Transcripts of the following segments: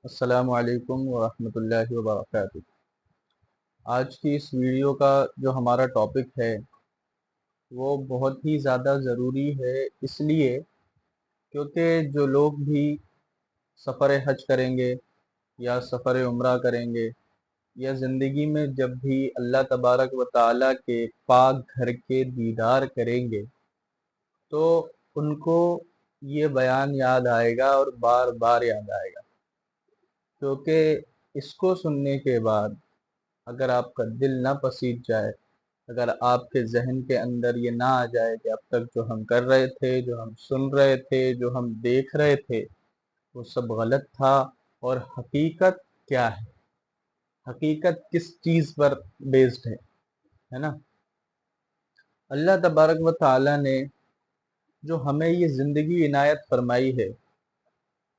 السلام علیکم ورحمۃ اللہ وبرکاتہ۔ آج کی اس ویڈیو کا جو ہمارا ٹاپک ہے وہ بہت ہی زیادہ ضروری ہے، اس لیے کیونکہ جو لوگ بھی سفر حج کریں گے یا سفر عمرہ کریں گے یا زندگی میں جب بھی اللہ تبارک و تعالیٰ کے پاک گھر کے دیدار کریں گے تو ان کو یہ بیان یاد آئے گا اور بار بار یاد آئے گا، کیونکہ اس کو سننے کے بعد اگر آپ کا دل نہ پسیج جائے، اگر آپ کے ذہن کے اندر یہ نہ آ جائے کہ اب تک جو ہم کر رہے تھے، جو ہم سن رہے تھے، جو ہم دیکھ رہے تھے وہ سب غلط تھا، اور حقیقت کیا ہے، حقیقت کس چیز پر بیسڈ ہے نا؟ اللہ تبارک و تعالیٰ نے جو ہمیں یہ زندگی عنایت فرمائی ہے،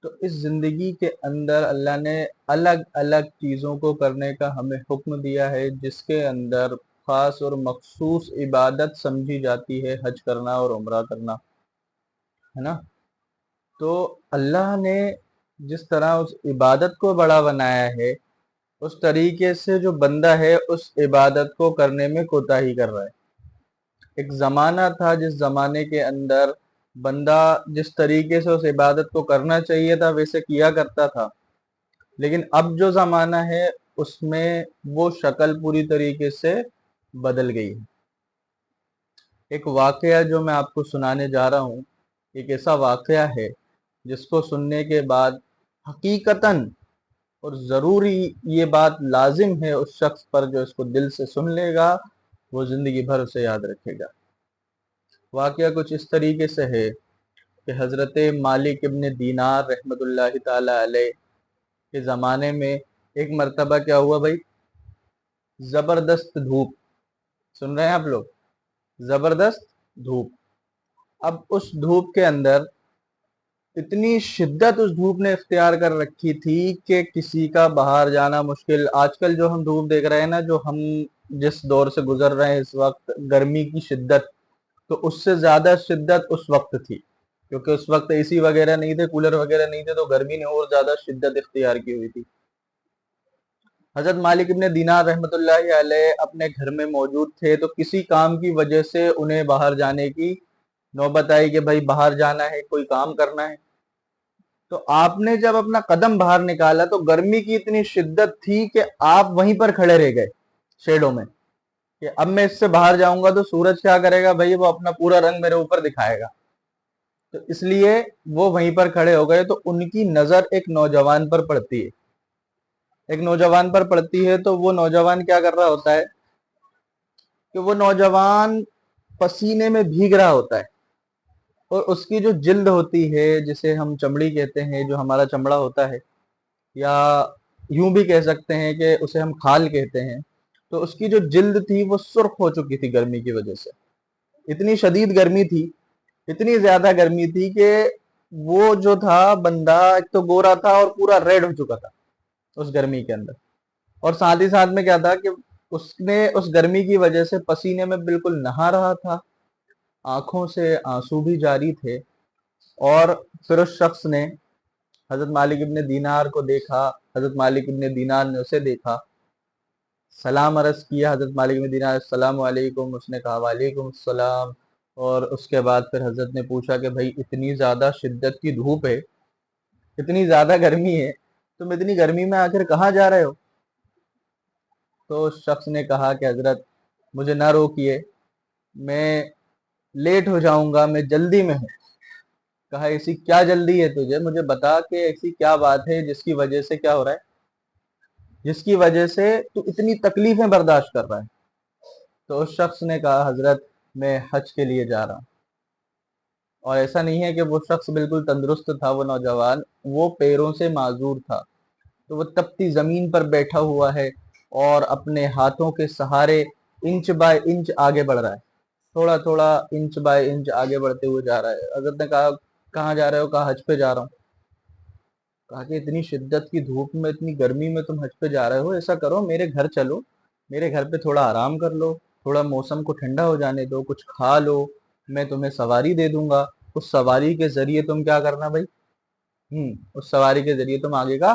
تو اس زندگی کے اندر اللہ نے الگ الگ چیزوں کو کرنے کا ہمیں حکم دیا ہے، جس کے اندر خاص اور مخصوص عبادت سمجھی جاتی ہے حج کرنا اور عمرہ کرنا، ہے نا؟ تو اللہ نے جس طرح اس عبادت کو بڑا بنایا ہے، اس طریقے سے جو بندہ ہے اس عبادت کو کرنے میں کوتاہی کر رہا ہے۔ ایک زمانہ تھا جس زمانے کے اندر بندہ جس طریقے سے اس عبادت کو کرنا چاہیے تھا ویسے کیا کرتا تھا، لیکن اب جو زمانہ ہے اس میں وہ شکل پوری طریقے سے بدل گئی ہے۔ ایک واقعہ جو میں آپ کو سنانے جا رہا ہوں، ایک ایسا واقعہ ہے جس کو سننے کے بعد حقیقتاً اور ضروری یہ بات لازم ہے اس شخص پر جو اس کو دل سے سن لے گا وہ زندگی بھر اسے یاد رکھے گا۔ واقعہ کچھ اس طریقے سے ہے کہ حضرت مالک ابن دینار رحمۃ اللہ تعالی علیہ کے زمانے میں ایک مرتبہ کیا ہوا بھائی؟ زبردست دھوپ، سن رہے ہیں آپ لوگ؟ زبردست دھوپ۔ اب اس دھوپ کے اندر اتنی شدت اس دھوپ نے اختیار کر رکھی تھی کہ کسی کا باہر جانا مشکل۔ آج کل جو ہم دھوپ دیکھ رہے ہیں نا، جو ہم جس دور سے گزر رہے ہیں اس وقت، گرمی کی شدت، تو اس سے زیادہ شدت اس وقت تھی، کیونکہ اس وقت اے سی وغیرہ نہیں تھے، کولر وغیرہ نہیں تھے، تو گرمی نے اور زیادہ شدت اختیار کی ہوئی تھی۔ حضرت مالک ابن دینار رحمۃ اللہ علیہ اپنے گھر میں موجود تھے، تو کسی کام کی وجہ سے انہیں باہر جانے کی نوبت آئی کہ بھائی باہر جانا ہے، کوئی کام کرنا ہے۔ تو آپ نے جب اپنا قدم باہر نکالا تو گرمی کی اتنی شدت تھی کہ آپ وہیں پر کھڑے رہ گئے شیڈوں میں، کہ اب میں اس سے باہر جاؤں گا تو سورج کیا کرے گا بھائی؟ وہ اپنا پورا رنگ میرے اوپر دکھائے گا۔ تو اس لیے وہ وہیں پر کھڑے ہو گئے۔ تو ان کی نظر ایک نوجوان پر پڑتی ہے، ایک نوجوان پر پڑتی ہے، تو وہ نوجوان کیا کر رہا ہوتا ہے کہ وہ نوجوان پسینے میں بھیگ رہا ہوتا ہے، اور اس کی جو جلد ہوتی ہے، جسے ہم چمڑی کہتے ہیں، جو ہمارا چمڑا ہوتا ہے، یا یوں بھی کہہ سکتے ہیں کہ اسے ہم کھال کہتے ہیں، تو اس کی جو جلد تھی وہ سرخ ہو چکی تھی گرمی کی وجہ سے۔ اتنی شدید گرمی تھی، اتنی زیادہ گرمی تھی کہ وہ جو تھا بندہ ایک تو گورا تھا اور پورا ریڈ ہو چکا تھا اس گرمی کے اندر، اور ساتھ ہی ساتھ میں کیا تھا کہ اس نے اس گرمی کی وجہ سے پسینے میں بالکل نہا رہا تھا، آنکھوں سے آنسو بھی جاری تھے۔ اور پھر اس شخص نے حضرت مالک ابن دینار کو دیکھا، حضرت مالک ابن دینار نے اسے دیکھا، سلام عرض کیا، حضرت مالک ابن دینار السلام علیکم، اس نے کہا وعلیکم السلام۔ اور اس کے بعد پھر حضرت نے پوچھا کہ بھائی اتنی زیادہ شدت کی دھوپ ہے، اتنی زیادہ گرمی ہے، تم اتنی گرمی میں آخر کہاں جا رہے ہو؟ تو اس شخص نے کہا کہ حضرت مجھے نہ روکیے، میں لیٹ ہو جاؤں گا، میں جلدی میں ہوں۔ کہا ایسی کیا جلدی ہے تجھے؟ مجھے بتا کہ ایسی کیا بات ہے جس کی وجہ سے کیا ہو رہا ہے، جس کی وجہ سے تو اتنی تکلیفیں برداشت کر رہا ہے؟ تو اس شخص نے کہا حضرت میں حج کے لیے جا رہا ہوں۔ اور ایسا نہیں ہے کہ وہ شخص بالکل تندرست تھا، وہ نوجوان وہ پیروں سے معذور تھا، تو وہ تپتی زمین پر بیٹھا ہوا ہے اور اپنے ہاتھوں کے سہارے انچ بائی انچ آگے بڑھ رہا ہے، تھوڑا تھوڑا انچ بائی انچ آگے بڑھتے ہوئے جا رہا ہے۔ حضرت نے کہا کہاں جا رہے ہو؟ کہا حج پہ جا رہا ہوں۔ کہا کہ اتنی شدت کی دھوپ میں، اتنی گرمی میں تم حج پہ جا رہے ہو، ایسا کرو میرے گھر چلو، میرے گھر پہ تھوڑا آرام کر لو، تھوڑا موسم کو ٹھنڈا ہو جانے دو، کچھ کھا لو، میں تمہیں سواری دے دوں گا، اس سواری کے ذریعے تم کیا کرنا بھائی؟ اس سواری کے ذریعے تم آگے کا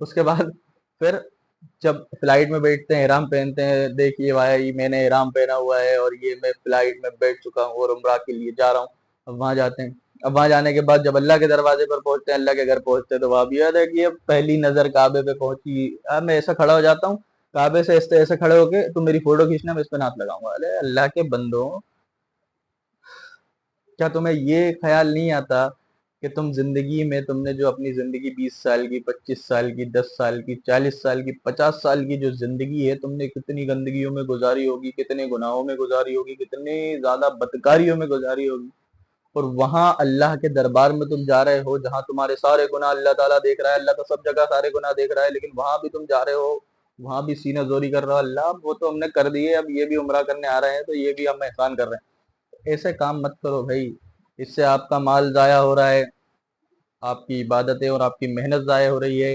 اس کے بعد پھر جب فلائٹ میں بیٹھتے ہیں، احرام پہنتے ہیں، دیکھیے بھائی میں نے احرام پہنا ہوا ہے اور یہ میں فلائٹ میں بیٹھ چکا ہوں اور عمرہ کے لیے جا رہا ہوں. اب وہاں جاتے ہیں. اب وہاں جانے کے بعد جب اللہ کے دروازے پر پہنچتے ہیں، اللہ کے گھر پہنچتے ہیں، تو وہاں بھی یاد ہے کہ اب پہلی نظر کعبے پہ پہنچی. اب میں ایسا کھڑا ہو جاتا ہوں کعبے سے، ایسے کھڑے ہو کے تم میری فوٹو کھینچنا، میں اس پہ ہاتھ لگاؤں گا. ارے اللہ کے بندوں، کیا تمہیں یہ خیال نہیں آتا کہ تم زندگی میں، تم نے جو اپنی زندگی 20 سال کی، 25 سال کی، 10 سال کی، 40 سال کی، 50 سال کی جو زندگی ہے، تم نے کتنی گندگیوں میں گزاری ہوگی، کتنے گناہوں میں گزاری ہوگی، کتنی زیادہ بدکاریوں میں گزاری ہوگی. اور وہاں اللہ کے دربار میں تم جا رہے ہو جہاں تمہارے سارے گناہ اللہ تعالیٰ دیکھ رہا ہے. اللہ تو سب جگہ سارے گناہ دیکھ رہا ہے، لیکن وہاں بھی تم جا رہے ہو، وہاں بھی سینہ زوری کر رہا ہو. اللہ وہ تو ہم نے کر دیے، اب یہ بھی عمرہ کرنے آ رہے ہیں تو یہ بھی ہم احسان کر رہے ہیں. ایسے کام مت کرو بھائی، اس سے آپ کا مال ضائع ہو رہا ہے، آپ کی عبادتیں اور آپ کی محنت ضائع ہو رہی ہے.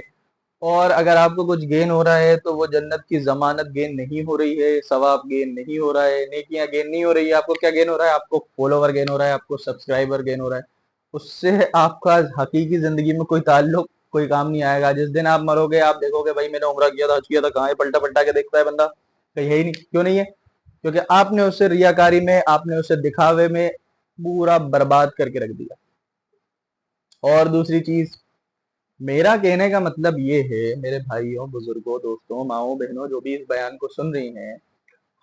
اور اگر آپ کو کچھ گین ہو رہا ہے تو وہ جنت کی ضمانت گین نہیں ہو رہی ہے، ثواب گین نہیں ہو رہا ہے، نیکیاں گین نہیں ہو رہی ہے. آپ کو کیا گین ہو رہا ہے؟ آپ کو فالوور گین ہو رہا ہے، آپ کو سبسکرائبر گین ہو رہا ہے. اس سے آپ کا حقیقی زندگی میں کوئی تعلق، کوئی کام نہیں آئے گا. جس دن آپ مرو گے آپ دیکھو گے بھائی میں نے عمرہ کیا تھا، حج کیا تھا، کہاں ہے؟ پلٹا پلٹا کے دیکھتا ہے بندہ، کہیں ہے ہی نہیں. کیوں نہیں ہے؟ کیونکہ آپ نے اسے ریاکاری میں، آپ نے اسے دکھاوے میں پورا برباد کر کے رکھ دیا. اور دوسری چیز، میرا کہنے کا مطلب یہ ہے میرے بھائیوں، بزرگوں، دوستوں، ماؤں، بہنوں، جو بھی اس بیان کو سن رہی ہیں،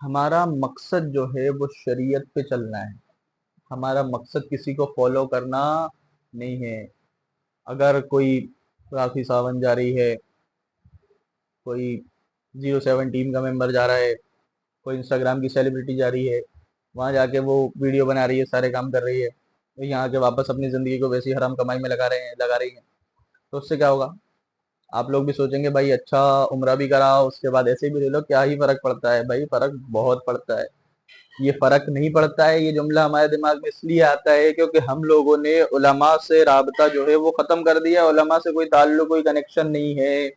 ہمارا مقصد جو ہے وہ شریعت پہ چلنا ہے. ہمارا مقصد کسی کو فالو کرنا نہیں ہے. اگر کوئی راکھی ساون جا رہی ہے، کوئی 07 ٹیم کا ممبر جا رہا ہے، کوئی انسٹاگرام کی سیلیبریٹی جا رہی ہے، وہاں جا کے وہ ویڈیو بنا رہی ہے، سارے کام کر رہی ہے، یہاں کے واپس اپنی زندگی کو ویسی حرام کمائی میں لگا رہی ہیں، تو اس سے کیا ہوگا؟ آپ لوگ بھی سوچیں گے بھائی اچھا عمرہ بھی کرا اس کے بعد ایسے بھی لے لو، کیا ہی فرق پڑتا ہے؟ بھائی فرق بہت پڑتا ہے. یہ فرق نہیں پڑتا ہے، یہ جملہ ہمارے دماغ میں اس لیے آتا ہے کیونکہ ہم لوگوں نے علماء سے رابطہ جو ہے وہ ختم کر دیا. علماء سے کوئی تعلق، کوئی کنیکشن نہیں ہے.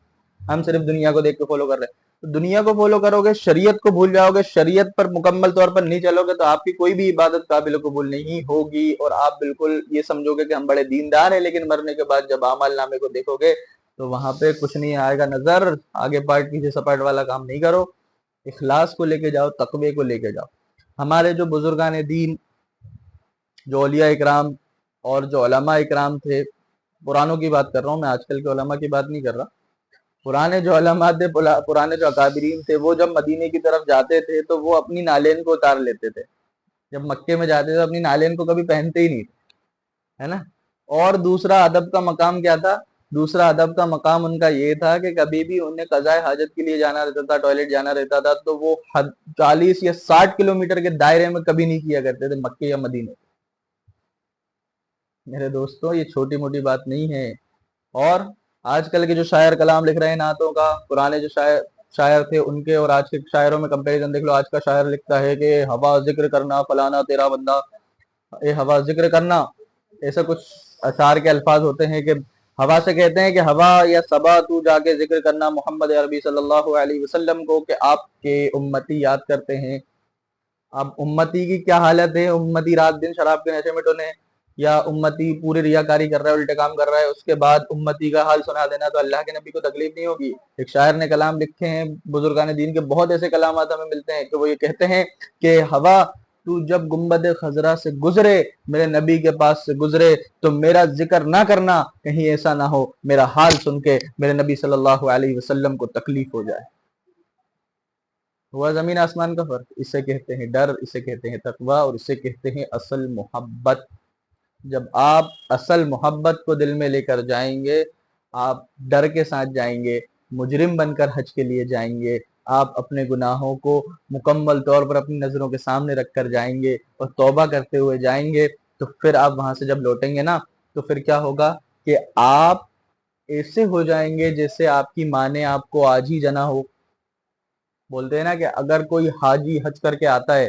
ہم صرف دنیا کو دیکھ کے فالو کر رہے ہیں. تو دنیا کو فالو کرو گے، شریعت کو بھول جاؤ گے، شریعت پر مکمل طور پر نہیں چلو گے، تو آپ کی کوئی بھی عبادت قابل قبول نہیں ہوگی. اور آپ بالکل یہ سمجھو گے کہ ہم بڑے دیندار ہیں، لیکن مرنے کے بعد جب اعمال نامے کو دیکھو گے تو وہاں پہ کچھ نہیں آئے گا نظر. آگے پارٹ پیچھے سپاٹ والا کام نہیں کرو، اخلاص کو لے کے جاؤ، تقوی کو لے کے جاؤ. ہمارے جو بزرگان دین، جو اولیاء اکرام اور جو علماء اکرام تھے، پرانوں کی بات کر رہا ہوں میں، آج کل کے علماء کی بات نہیں کر رہا. پرانے جو علماء تھے، پرانے جو اکابرین تھے، وہ جب مدینے کی طرف جاتے تھے تو وہ اپنی نالین کو اتار لیتے تھے. جب مکے میں جاتے تھے اپنی نالین کو کبھی پہنتے ہی نہیں تھے، ہے نا. اور دوسرا ادب کا مقام کیا تھا؟ دوسرا ادب کا مقام ان کا یہ تھا کہ کبھی بھی انہیں قضاء حاجت کے لیے جانا رہتا تھا، ٹوائلٹ جانا رہتا تھا، تو وہ 40 یا 60 کلومیٹر کے دائرے میں کبھی نہیں کیا کرتے تھے مکے یا مدینے. میرے دوستوں یہ چھوٹی موٹی بات نہیں ہے. اور آج کل کے جو شاعر کلام لکھ رہے ہیں نعتوں کا، پرانے جو شاعر تھے ان کے اور آج کے شاعروں میں کمپیریزن دیکھ لو. آج کا شاعر لکھتا ہے کہ ہوا ذکر کرنا فلانا تیرا بندہ، اے ہوا ذکر کرنا، ایسا کچھ اشعار کے الفاظ ہوتے ہیں کہ ہوا سے کہتے ہیں کہ ہوا یا صبا تو جا کے ذکر کرنا محمد عربی صلی اللہ علیہ وسلم کو، کہ آپ کے امتی یاد کرتے ہیں. اب امتی کی کیا حالت ہے؟ امتی رات دن شراب کے نشے میں ٹونے، یا امتی پوری ریاکاری کر رہا ہے، الٹے کام کر رہا ہے. اس کے بعد امتی کا حال سنا دینا، تو اللہ کے نبی کو تکلیف نہیں ہوگی؟ ایک شاعر نے کلام لکھے ہیں، بزرگان دین کے بہت ایسے کلامات ہمیں ملتے ہیں کہ وہ یہ کہتے ہیں کہ ہوا تو جب گنبد خضرا سے گزرے، میرے نبی کے پاس سے گزرے، تو میرا ذکر نہ کرنا، کہیں ایسا نہ ہو میرا حال سن کے میرے نبی صلی اللہ علیہ وسلم کو تکلیف ہو جائے. ہوا زمین آسمان کا فرق. اسے کہتے ہیں ڈر، اسے کہتے ہیں تقوی، اور اسے کہتے ہیں اصل محبت. جب آپ اصل محبت کو دل میں لے کر جائیں گے، آپ ڈر کے ساتھ جائیں گے، مجرم بن کر حج کے لیے جائیں گے، آپ اپنے گناہوں کو مکمل طور پر اپنی نظروں کے سامنے رکھ کر جائیں گے اور توبہ کرتے ہوئے جائیں گے، تو پھر آپ وہاں سے جب لوٹیں گے نا، تو پھر کیا ہوگا کہ آپ ایسے ہو جائیں گے جیسے آپ کی ماں نے آپ کو آج ہی جنا ہو. بولتے ہیں نا کہ اگر کوئی حاجی حج کر کے آتا ہے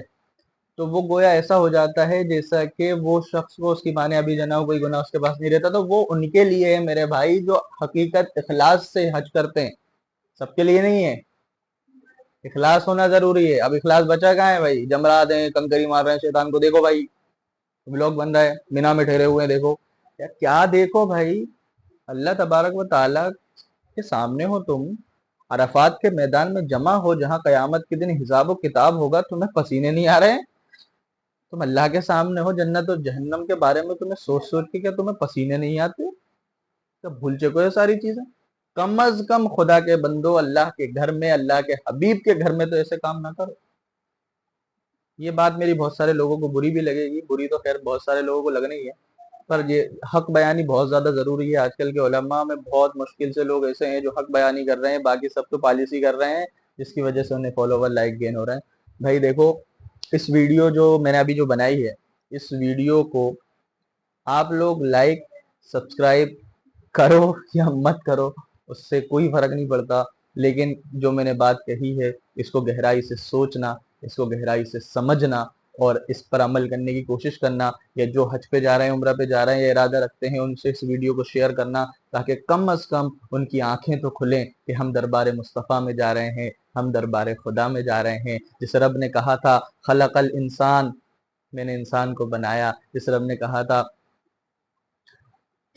تو وہ گویا ایسا ہو جاتا ہے جیسا کہ وہ شخص کو اس کی ماں نے ابھی جنا ہو، کوئی گناہ اس کے پاس نہیں رہتا. تو وہ ان کے لیے ہے میرے بھائی جو حقیقت اخلاص سے حج کرتے ہیں، سب کے لیے نہیں ہے. اخلاص ہونا ضروری ہے. اب اخلاص بچا کہاں ہے بھائی؟ جمرات ہیں، کنکری مار رہے ہیں شیطان کو. دیکھو بھائی لوگ بن رہا ہے، مینا میں ٹھہرے ہوئے ہیں، دیکھو کیا دیکھو بھائی. اللہ تبارک و تعالیٰ کے سامنے ہو تم، عرفات کے میدان میں جمع ہو جہاں قیامت کے دن حساب و کتاب ہوگا، تمہیں پسینے نہیں آ رہے ہیں؟ تم اللہ کے سامنے ہو، جنت و جہنم کے بارے میں تمہیں سوچ سوچ کے کیا تمہیں پسینے نہیں آتے؟ کیا بھول چکو یہ ساری چیزیں؟ کم از کم خدا کے بندو، اللہ کے گھر میں، اللہ کے حبیب کے گھر میں تو ایسے کام نہ کرو۔ یہ بات میری بہت سارے لوگوں کو بری بھی لگے گی، بری تو خیر بہت سارے لوگوں کو لگنے ہی ہے، پر یہ حق بیانی بہت زیادہ ضروری ہے۔ آج کل کے علماء میں بہت مشکل سے لوگ ایسے ہیں جو حق بیانی کر رہے ہیں، باقی سب تو پالیسی کر رہے ہیں، جس کی وجہ سے انہیں فالوور لائک گین ہو رہے ہیں۔ بھائی دیکھو، اس ویڈیو جو میں نے ابھی جو بنائی ہے، اس ویڈیو کو آپ لوگ لائک سبسکرائب کرو یا مت کرو، اس سے کوئی فرق نہیں پڑتا، لیکن جو میں نے بات کہی ہے اس کو گہرائی سے سوچنا، اس کو گہرائی سے سمجھنا اور اس پر عمل کرنے کی کوشش کرنا، یا جو حج پہ جا رہے ہیں، عمرہ پہ جا رہے ہیں یا ارادہ رکھتے ہیں، ان سے اس ویڈیو کو شیئر کرنا، تاکہ کم از کم ان کی آنکھیں تو کھلیں کہ ہم دربار مصطفیٰ میں جا رہے ہیں، ہم دربار خدا میں جا رہے ہیں۔ جس رب نے کہا تھا خلق الانسان، میں نے انسان کو بنایا، جس رب نے کہا تھا،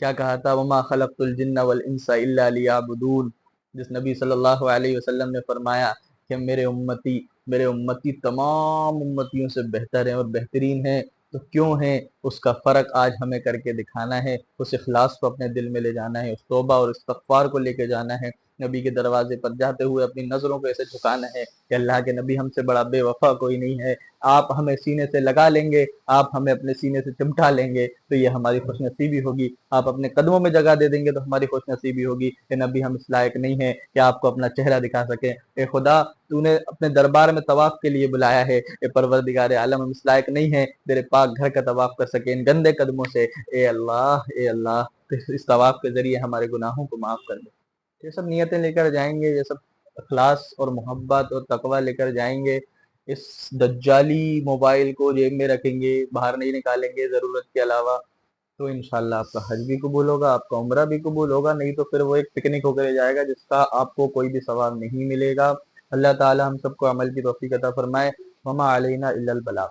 کیا کہا تھا، وما خلقت الجن والانس الا لیعبدون، جس نبی صلی اللہ علیہ وسلم نے فرمایا کہ میرے امتی تمام امتیوں سے بہتر ہیں اور بہترین ہیں، تو کیوں ہیں؟ اس کا فرق آج ہمیں کر کے دکھانا ہے، اس اخلاص کو اپنے دل میں لے جانا ہے، اس توبہ اور استغفار کو لے کے جانا ہے، نبی کے دروازے پر جاتے ہوئے اپنی نظروں کو ایسے جھکانا ہے کہ اللہ کے نبی، ہم سے بڑا بے وفا کوئی نہیں ہے، آپ ہمیں سینے سے لگا لیں گے، آپ ہمیں اپنے سینے سے چمٹا لیں گے تو یہ ہماری خوش نصیبی ہوگی، آپ اپنے قدموں میں جگہ دے دیں گے تو ہماری خوش نصیبی ہوگی کہ نبی ہم اس لائق نہیں ہیں کہ آپ کو اپنا چہرہ دکھا سکیں۔ اے خدا، تو نے اپنے دربار میں طواف کے لیے بلایا ہے، اے پروردگار عالم، ہم اس لائق نہیں ہیں تیرے پاک گھر کا طواف کر سکیں ان گندے قدموں سے، اے اللہ اس طواف کے ذریعے ہمارے گناہوں کو معاف کر دے۔ یہ سب نیتیں لے کر جائیں گے، یہ سب اخلاص اور محبت اور تقوی لے کر جائیں گے، اس دجالی موبائل کو جیب میں رکھیں گے، باہر نہیں نکالیں گے ضرورت کے علاوہ، تو انشاءاللہ آپ کا حج بھی قبول ہوگا، آپ کا عمرہ بھی قبول ہوگا، نہیں تو پھر وہ ایک پکنک ہو کر جائے گا جس کا آپ کو کوئی بھی ثواب نہیں ملے گا۔ اللہ تعالی ہم سب کو عمل کی توفیق عطا فرمائے۔ وما علینا الا البلاغ۔